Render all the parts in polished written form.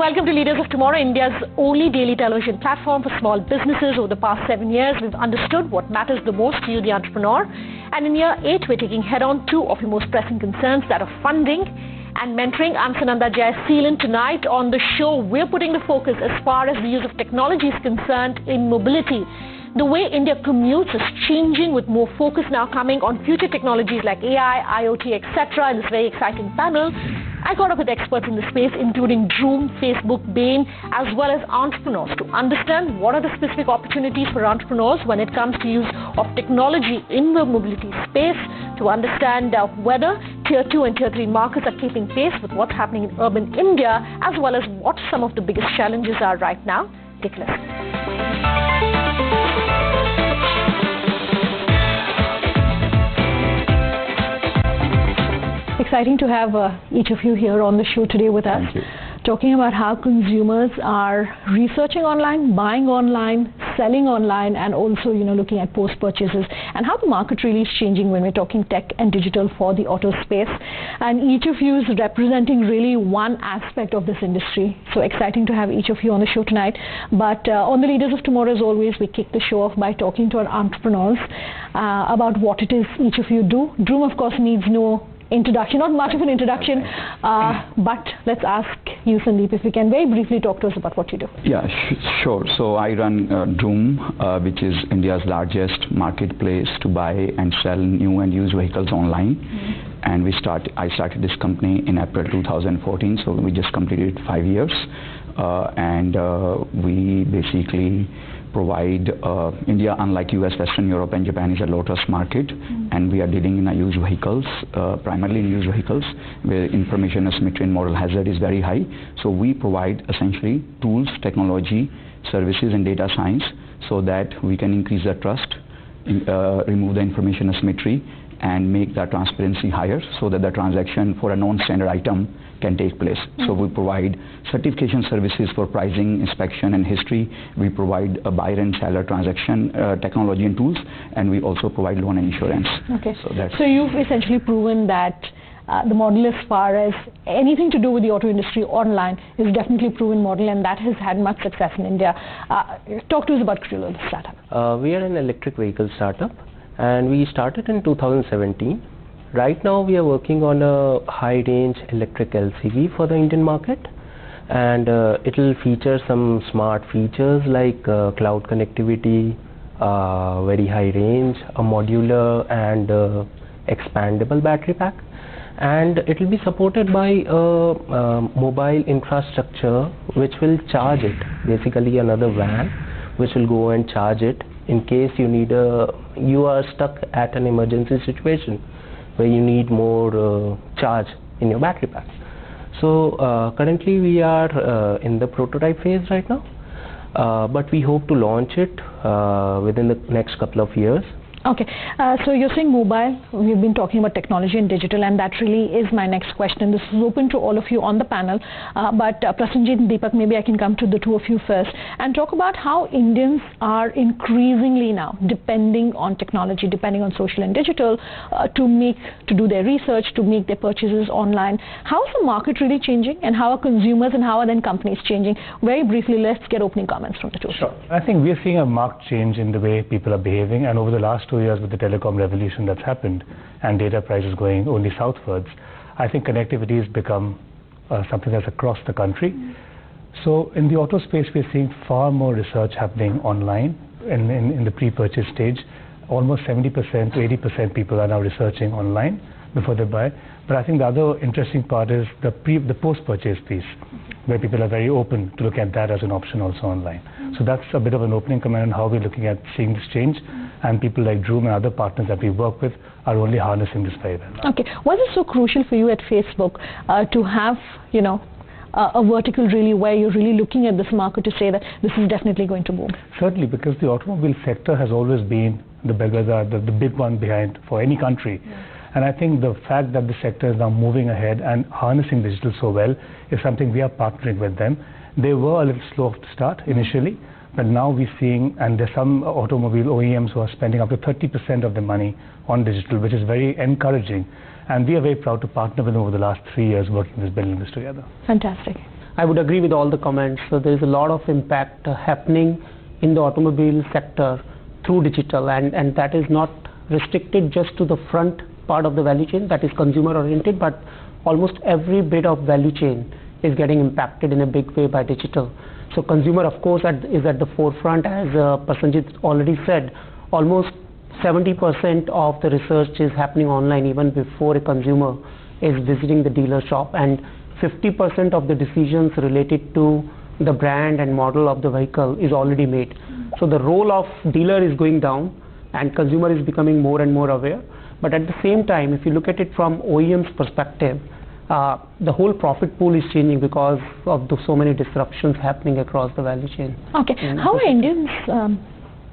welcome to Leaders of Tomorrow, India's only daily television platform for small businesses. Over the past 7 years, we've understood what matters the most to you, the entrepreneur. And in year 8, we're taking head-on 2 of your most pressing concerns, that of funding and mentoring. I'm Sananda Jayasheelan. Tonight on the show, we're putting the focus as far as the use of technology is concerned in mobility. The way India commutes is changing, with more focus now coming on future technologies like AI, IoT, etc. in this very exciting panel. I caught up with experts in the space, including Droom, Facebook, BAIN, as well as entrepreneurs, to understand what are the specific opportunities for entrepreneurs when it comes to use of technology in the mobility space, to understand whether Tier 2 and Tier 3 markets are keeping pace with what's happening in urban India, as well as what some of the biggest challenges are right now. Take a listen. Exciting to have each of you here on the show today with us, talking about how consumers are researching online, buying online, selling online, and also, looking at post-purchases, and how the market really is changing when we're talking tech and digital for the auto space. And each of you is representing really one aspect of this industry. So exciting to have each of you on the show tonight. But on the Leaders of Tomorrow, as always, we kick the show off by talking to our entrepreneurs about what it is each of you do. Droom, of course, needs no introduction, not much of an introduction, but let's ask you, Sandeep, if you can very briefly talk to us about what you do. Yeah, sure. So I run Droom, which is India's largest marketplace to buy and sell new and used vehicles online. And I started this company in April 2014, so we just completed 5 years. And we basically provide India, unlike US, Western Europe and Japan, is a low-trust market, and we are dealing in used vehicles, primarily in used vehicles, where information asymmetry and moral hazard is very high. So we provide essentially tools, technology, services and data science so that we can increase the trust, remove the information asymmetry, and make the transparency higher so that the transaction for a non-standard item can take place. So we provide certification services for pricing, inspection and history. We provide a buyer and seller transaction technology and tools, and we also provide loan and insurance. Okay. So you've essentially proven that the model, as far as anything to do with the auto industry online, is definitely a proven model, and that has had much success in India. Talk to us about Criollo, the startup. We are an electric vehicle startup, and we started in 2017. Right now we are working on a high-range electric LCV for the Indian market, and it will feature some smart features like cloud connectivity, very high range, a modular and expandable battery pack, and it will be supported by a mobile infrastructure which will charge it, basically another van which will go and charge it in case you are stuck at an emergency situation where you need more charge in your battery pack. So currently we are in the prototype phase right now, but we hope to launch it within the next couple of years. Okay, so you're saying mobile, we've been talking about technology and digital, and that really is my next question. This is open to all of you on the panel, but Prasenjit and Deepak, maybe I can come to the two of you first and talk about how Indians are increasingly now depending on technology, depending on social and digital to do their research, to make their purchases online. How is the market really changing, and how are consumers and how are then companies changing? Very briefly, let's get opening comments from the two. Sure. I think we're seeing a marked change in the way people are behaving, and over the last 2 years with the telecom revolution that's happened and data prices going only southwards, I think connectivity has become something that's across the country. So in the auto space, we're seeing far more research happening online in the pre-purchase stage. Almost 70% to 80% people are now researching online before they buy. But I think the other interesting part is the post-purchase piece, where people are very open to look at that as an option also online. So that's a bit of an opening comment on how we're looking at seeing this change, and people like Droom and other partners that we work with are only harnessing this very well. Okay, was it so crucial for you at Facebook to have, a vertical really where you're really looking at this market to say that this is definitely going to boom? Certainly, because the automobile sector has always been the bellwether, the big one behind for any country. And I think the fact that the sector is now moving ahead and harnessing digital so well is something we are partnering with them. They were a little slow to start initially, but now we're seeing, and there's some automobile OEMs who are spending up to 30% of their money on digital, which is very encouraging. And we are very proud to partner with them over the last 3 years working this, building this together. Fantastic. I would agree with all the comments. So there is a lot of impact happening in the automobile sector through digital, and that is not restricted just to the front part of the value chain that is consumer oriented, but almost every bit of value chain is getting impacted in a big way by digital. So consumer, of course, is at the forefront. As Prasenjit already said, almost 70% of the research is happening online even before a consumer is visiting the dealer shop, and 50% of the decisions related to the brand and model of the vehicle is already made. So the role of dealer is going down and consumer is becoming more and more aware. But at the same time, if you look at it from OEM's perspective, the whole profit pool is changing because of so many disruptions happening across the value chain. Okay, how are Indians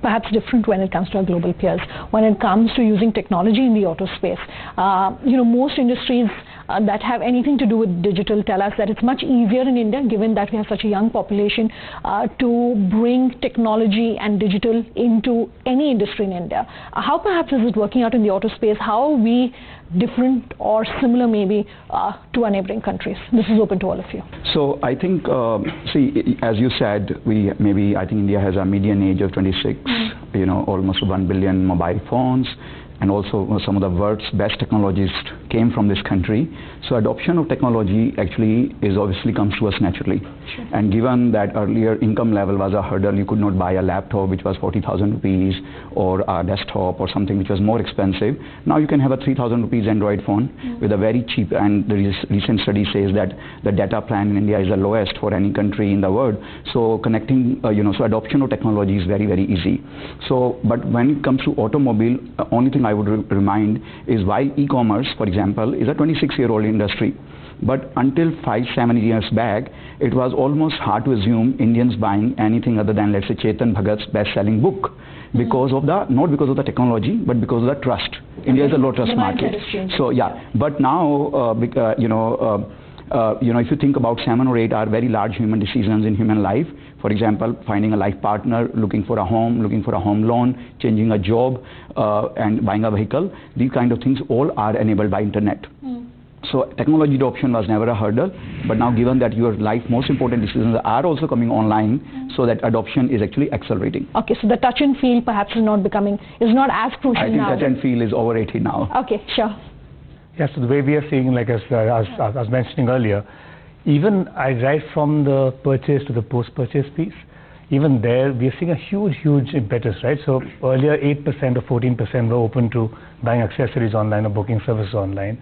perhaps different when it comes to our global peers, when it comes to using technology in the auto space? Most industries that have anything to do with digital tell us that it's much easier in India, given that we have such a young population, to bring technology and digital into any industry in India. How perhaps is it working out in the auto space? How are we different or similar maybe to our neighboring countries? This is open to all of you. So I think, as you said, I think India has a median age of 26, almost 1 billion mobile phones, and also some of the world's best technologists came from this country. So adoption of technology actually obviously comes to us naturally. Sure. And given that earlier income level was a hurdle, you could not buy a laptop which was 40,000 rupees or a desktop or something which was more expensive. Now you can have a 3,000 rupees Android phone with a very cheap, and the recent study says that the data plan in India is the lowest for any country in the world. So connecting, so adoption of technology is very, very easy. So, but when it comes to automobile, only thing I would remind is why e-commerce, for example, is a 26-year-old industry. But until 5-7 years back, it was almost hard to assume Indians buying anything other than, let's say, Chetan Bhagat's best-selling book, because of not because of the technology, but because of the trust. India is a low-trust market. So yeah, but now, if you think about 7 or 8 are very large human decisions in human life. For example, finding a life partner, looking for a home loan, changing a job, and buying a vehicle. These kind of things all are enabled by internet. So technology adoption was never a hurdle, but now given that your life most important decisions are also coming online, so that adoption is actually accelerating. Okay, so the touch and feel perhaps is not as crucial now. I think touch and feel is overrated now. Okay, sure. Yes, so the way we are seeing, like as I was mentioning earlier, even right from the purchase to the post-purchase piece, even there we are seeing a huge impetus, right? So earlier 8% or 14% were open to buying accessories online or booking services online.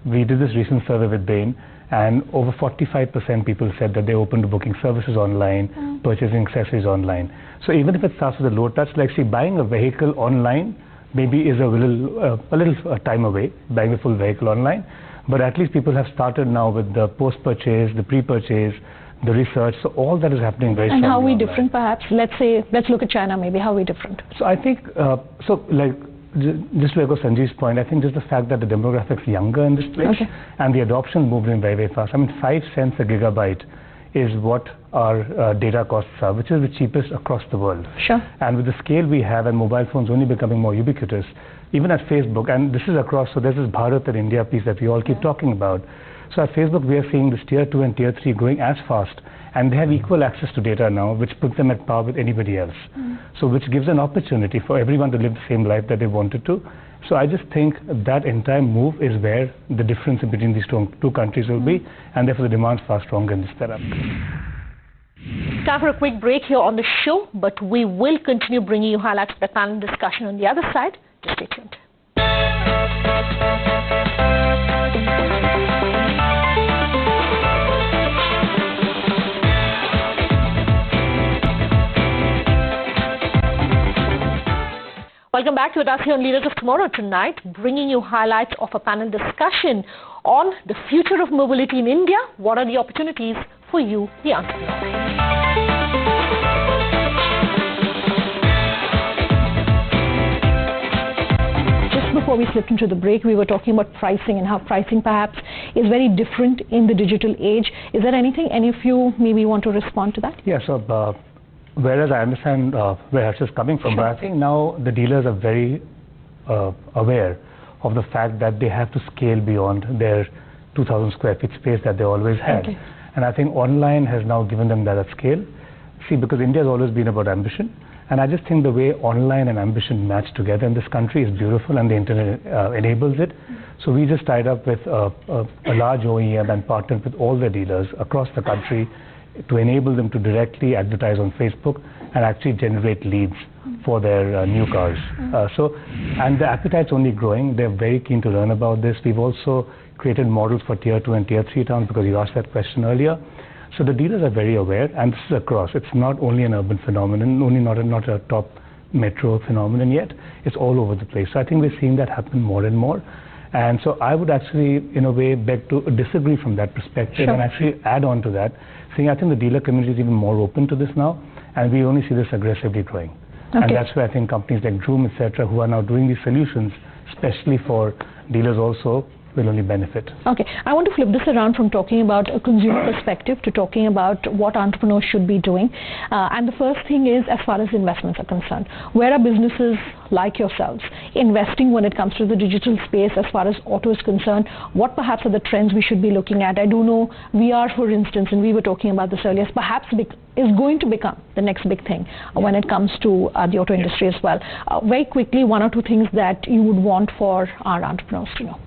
We did this recent survey with BAIN, and over 45% people said that they're open to booking services online, purchasing accessories online. So even if it starts with a low touch, like say buying a vehicle online maybe is a little time away, buying the full vehicle online, but at least people have started now with the post-purchase, the pre-purchase, the research, so all that is happening very strongly. And how are we different perhaps? Let's look at China maybe, how are we different? So I think, just to echo Sanjeev's point, I think just the fact that the demographics are younger in this place, and the adoption moved in very, very fast. I mean, 5 cents a gigabyte is what our data costs are, which is the cheapest across the world. Sure. And with the scale we have and mobile phones only becoming more ubiquitous, even at Facebook, and this is across, so there's this Bharat and India piece that we all keep talking about. So at Facebook, we are seeing this tier 2 and tier 3 growing as fast, and they have equal access to data now, which puts them at par with anybody else. So which gives an opportunity for everyone to live the same life that they wanted to. So I just think that entire move is where the difference between these two countries will be, and therefore the demand is far stronger in this setup. Time for a quick break here on the show, but we will continue bringing you highlights of the panel discussion on the other side. Just stay tuned. Welcome back to us here on Leaders of Tomorrow tonight, bringing you highlights of a panel discussion on the future of mobility in India. What are the opportunities for you, the entrepreneur? Before we slipped into the break, we were talking about pricing and how pricing perhaps is very different in the digital age. Is there anything any of you maybe want to respond to that? Yeah, so whereas I understand where Harshit is coming from, but I think now the dealers are very aware of the fact that they have to scale beyond their 2,000 square feet space that they always had. And I think online has now given them that scale. See, because India has always been about ambition. And I just think the way online and ambition match together in this country is beautiful, and the internet enables it. So we just tied up with a large OEM and partnered with all the dealers across the country to enable them to directly advertise on Facebook and actually generate leads for their new cars. And the appetite's only growing. They're very keen to learn about this. We've also created models for tier 2 and tier 3 towns, because you asked that question earlier. So the dealers are very aware, and this is across. It's not only an urban phenomenon, not a top metro phenomenon yet. It's all over the place. So I think we're seeing that happen more and more. And so I would actually, in a way, beg to disagree from that perspective, and actually add on to that, saying I think the dealer community is even more open to this now, and we only see this aggressively growing. And that's where I think companies like Droom, etc., who are now doing these solutions, especially for dealers also, will only benefit. Okay, I want to flip this around from talking about a consumer perspective to talking about what entrepreneurs should be doing. And the first thing is, as far as investments are concerned, where are businesses like yourselves investing when it comes to the digital space as far as auto is concerned? What perhaps are the trends we should be looking at? I do know VR, for instance, and we were talking about this earlier, perhaps is going to become the next big thing when it comes to the auto industry as well. Very quickly, one or two things that you would want for our entrepreneurs to know.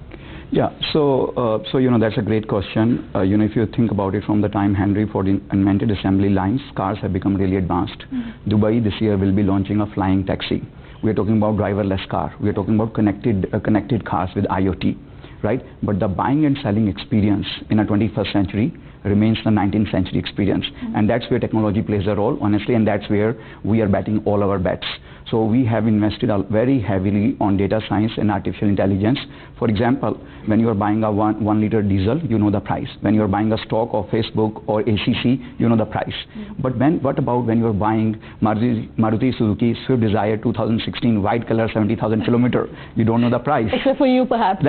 Yeah, so that's a great question. If you think about it, from the time Henry Ford invented assembly lines, cars have become really advanced. Dubai this year will be launching a flying taxi. We are talking about driverless car. We are talking about connected cars with IoT, right? But the buying and selling experience in a 21st century remains the 19th century experience. And that's where technology plays a role, honestly, and that's where we are betting all our bets. So we have invested very heavily on data science and artificial intelligence. For example, when you are buying a 1 liter diesel, you know the price. When you are buying a stock of Facebook or ACC, you know the price. But what about when you are buying Maruti Suzuki Swift Desire 2016 white color 70,000 kilometer? You don't know the price. Except for you, perhaps. See,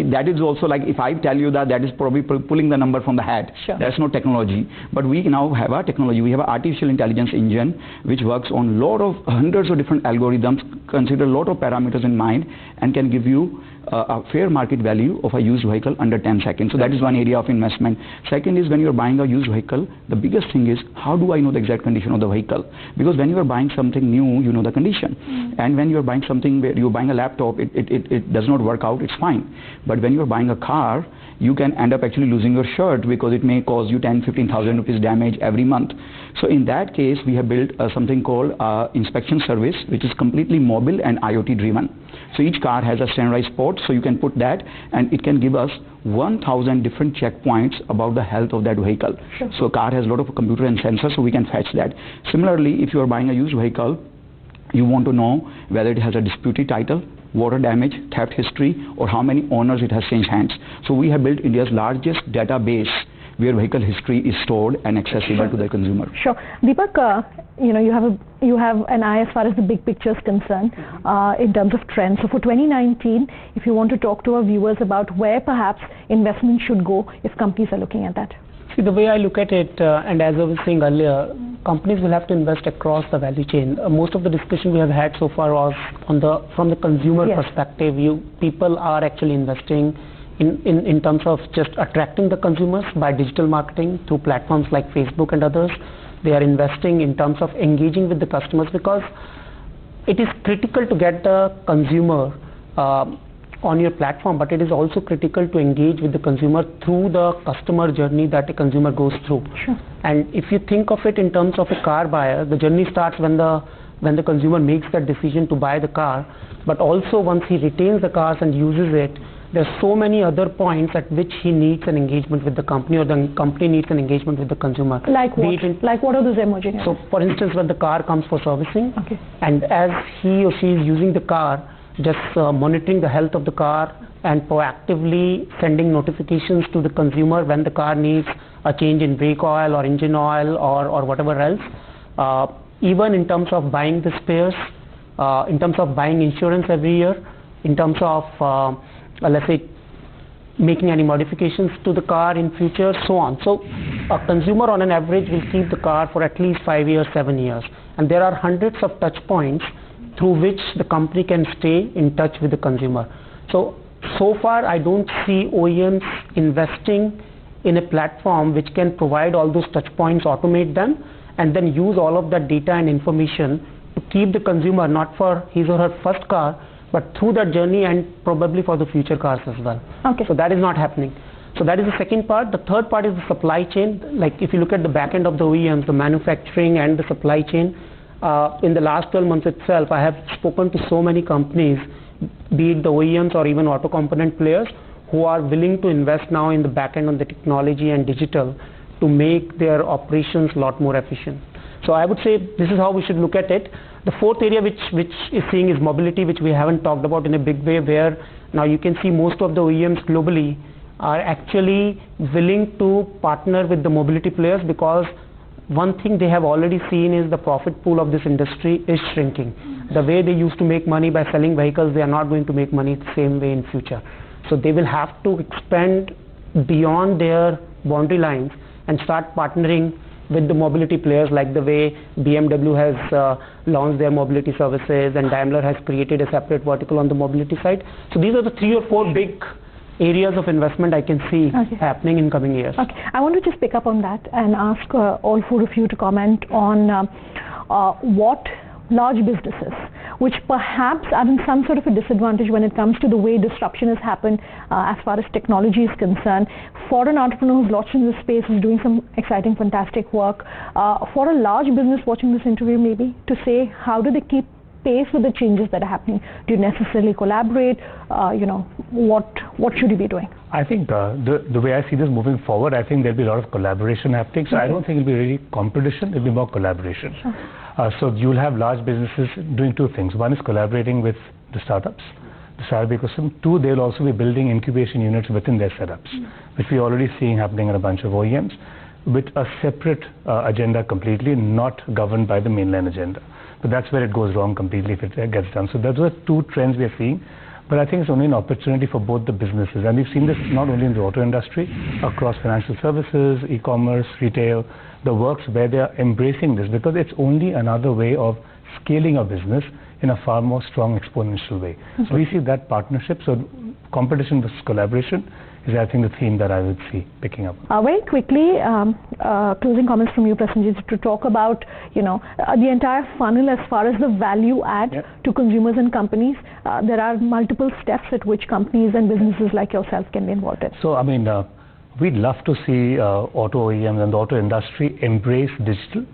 that is also like, if I tell you that is probably pulling the number from the hat. That's no technology. But we now have a technology. We have an artificial intelligence engine which works on hundreds of different algorithms, consider a lot of parameters in mind, and can give you a fair market value of a used vehicle under 10 seconds. So that is one area of investment. Second is, when you're buying a used vehicle, the biggest thing is, how do I know the exact condition of the vehicle? Because when you're buying something new, you know the condition. And when you're buying something where you're buying a laptop, it does not work out, it's fine. But when you're buying a car, you can end up actually losing your shirt, because it may cause you 10,000-15,000 rupees damage every month. So in that case, we have built something called inspection service, which is completely mobile and IoT driven. So each car has a standardized port, so you can put that, and it can give us 1,000 different checkpoints about the health of that vehicle. So car has a lot of computer and sensors, so we can fetch that. Similarly, if you are buying a used vehicle, you want to know whether it has a disputed title, water damage, theft history, or how many owners it has changed hands. So we have built India's largest database where vehicle history is stored and accessible to the consumer. Sure. Deepak, you have an eye as far as the big picture is concerned in terms of trends. So for 2019, if you want to talk to our viewers about where perhaps investment should go if companies are looking at that. See, the way I look at it, and as I was saying earlier, companies will have to invest across the value chain. Most of the discussion we have had so far was from the consumer perspective. People are actually investing in terms of just attracting the consumers by digital marketing through platforms like Facebook and others. They are investing in terms of engaging with the customers, because it is critical to get the consumer on your platform, but it is also critical to engage with the consumer through the customer journey that a consumer goes through. And if you think of it in terms of a car buyer, the journey starts when the consumer makes that decision to buy the car, but also once he retains the cars and uses it, there's so many other points at which he needs an engagement with the company, or the company needs an engagement with the consumer. Like what? Like what are those emerging areas? So for instance, when the car comes for servicing, and as he or she is using the car, just monitoring the health of the car and proactively sending notifications to the consumer when the car needs a change in brake oil or engine oil or whatever else. Even in terms of buying the spares, in terms of buying insurance every year, in terms of let's say making any modifications to the car in future, so on. So a consumer on an average will keep the car for at least 5 years, 7 years, and there are hundreds of touch points through which the company can stay in touch with the consumer. So far I don't see OEMs investing in a platform which can provide all those touch points, automate them, and then use all of that data and information to keep the consumer not for his or her first car, but through that journey and probably for the future cars as well. Okay. So that is not happening. So that is the second part. The third part is the supply chain. Like if you look at the back end of the OEMs, the manufacturing and the supply chain, in the last 12 months itself, I have spoken to so many companies, be it the OEMs or even auto component players, who are willing to invest now in the back end on the technology and digital to make their operations a lot more efficient. So I would say this is how we should look at it. The fourth area which is seeing is mobility, which we haven't talked about in a big way, where now you can see most of the OEMs globally are actually willing to partner with the mobility players, because one thing they have already seen is the profit pool of this industry is shrinking. The way they used to make money by selling vehicles, they are not going to make money the same way in future. So they will have to expand beyond their boundary lines and start partnering with the mobility players, like the way BMW has launched their mobility services and Daimler has created a separate vertical on the mobility side. So these are the 3 or 4 big areas of investment I can see happening in coming years. Okay, I want to just pick up on that and ask all 4 of you to comment on what large businesses, which perhaps are in some sort of a disadvantage when it comes to the way disruption has happened as far as technology is concerned. For an entrepreneur who's launched in this space, is doing some exciting, fantastic work. For a large business watching this interview, maybe to say, how do they keep pace with the changes that are happening? Do you necessarily collaborate? What should you be doing? I think the way I see this moving forward, I think there'll be a lot of collaboration happening. So I don't think it'll be really competition, it'll be more collaboration. Sure. So you'll have large businesses doing 2 things. One is collaborating with the startups, the startup ecosystem. 2, they'll also be building incubation units within their setups, which we're already seeing happening at a bunch of OEMs, with a separate agenda completely, not governed by the mainline agenda. But that's where it goes wrong completely if it gets done. So those are 2 trends we are seeing. But I think it's only an opportunity for both the businesses. And we've seen this not only in the auto industry, across financial services, e-commerce, retail, the works where they are embracing this, because it's only another way of scaling a business in a far more strong exponential way. So we see that partnership. So competition versus collaboration is, I think, the theme that I would see picking up. Very quickly, closing comments from you, Prasenjit, to talk about the entire funnel as far as the value add to consumers and companies. There are multiple steps at which companies and businesses like yourself can be involved in. So I mean, we'd love to see auto OEMs and the auto industry embrace digital,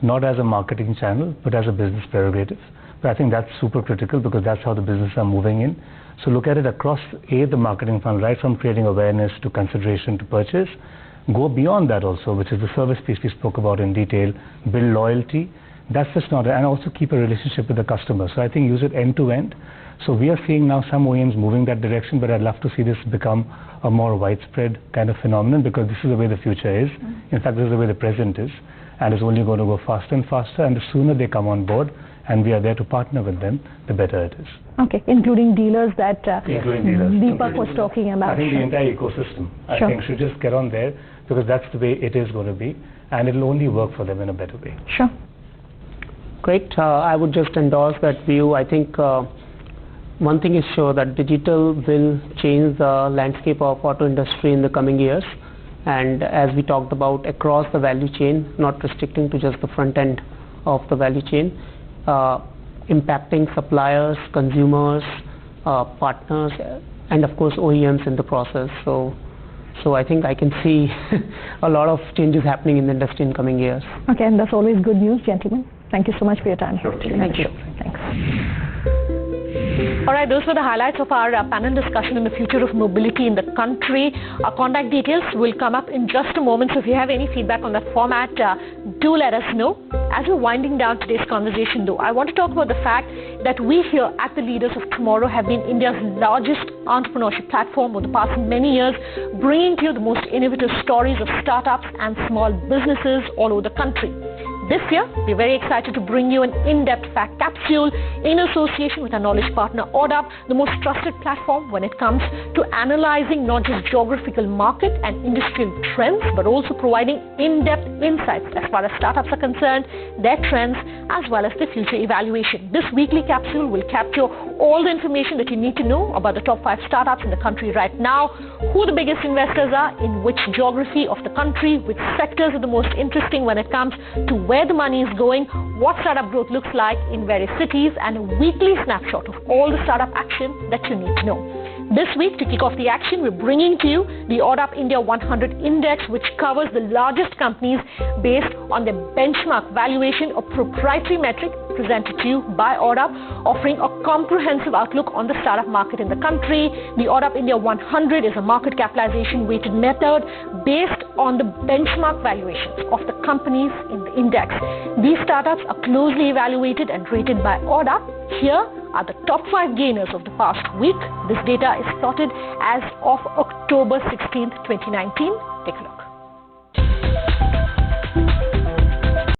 not as a marketing channel, but as a business prerogative. But I think that's super critical, because that's how the businesses are moving in. So look at it across the marketing funnel, right from creating awareness to consideration to purchase. Go beyond that also, which is the service piece we spoke about in detail, build loyalty. That's just not, and also keep a relationship with the customer. So I think use it end to end. So we are seeing now some OEMs moving that direction, but I'd love to see this become a more widespread kind of phenomenon, because this is the way the future is. In fact, this is the way the present is, and it's only going to go faster and faster, and the sooner they come on board and we are there to partner with them, the better it is. Okay, including dealers that Deepak was talking about. I think the entire ecosystem, I think, should just get on there, because that's the way it is going to be, and it'll only work for them in a better way. Sure. Great. I would just endorse that view. I think one thing is sure, that digital will change the landscape of auto industry in the coming years, and as we talked about, across the value chain, not restricting to just the front end of the value chain, impacting suppliers, consumers, partners, and of course OEMs in the process. So I think I can see a lot of changes happening in the industry in coming years. Okay, and that's always good news, gentlemen. Thank you so much for your time. Sure. Thank you. Thanks. All right, those were the highlights of our panel discussion on the future of mobility in the country. Our contact details will come up in just a moment, so if you have any feedback on that format, do let us know. As we're winding down today's conversation, though, I want to talk about the fact that we here at the Leaders of Tomorrow have been India's largest entrepreneurship platform over the past many years, bringing to you the most innovative stories of startups and small businesses all over the country. This year, we're very excited to bring you an in-depth fact capsule in association with our knowledge partner ODAP, the most trusted platform when it comes to analyzing not just geographical market and industrial trends, but also providing in-depth insights as far as startups are concerned, their trends, as well as the future evaluation. This weekly capsule will capture all the information that you need to know about the top 5 startups in the country right now, who the biggest investors are, in which geography of the country, which sectors are the most interesting when it comes to where the money is going, what startup growth looks like in various cities, and a weekly snapshot of all the startup action that you need to know. This week, to kick off the action, we're bringing to you the ODAP India 100 Index, which covers the largest companies based on their benchmark valuation, a proprietary metric presented to you by ODAP, offering a comprehensive outlook on the startup market in the country. The ODAP India 100 is a market capitalization weighted method based on the benchmark valuations of the companies in the index. These startups are closely evaluated and rated by ODAP. Here are the top 5 gainers of the past week. This data is plotted as of October 16th, 2019. Take a look.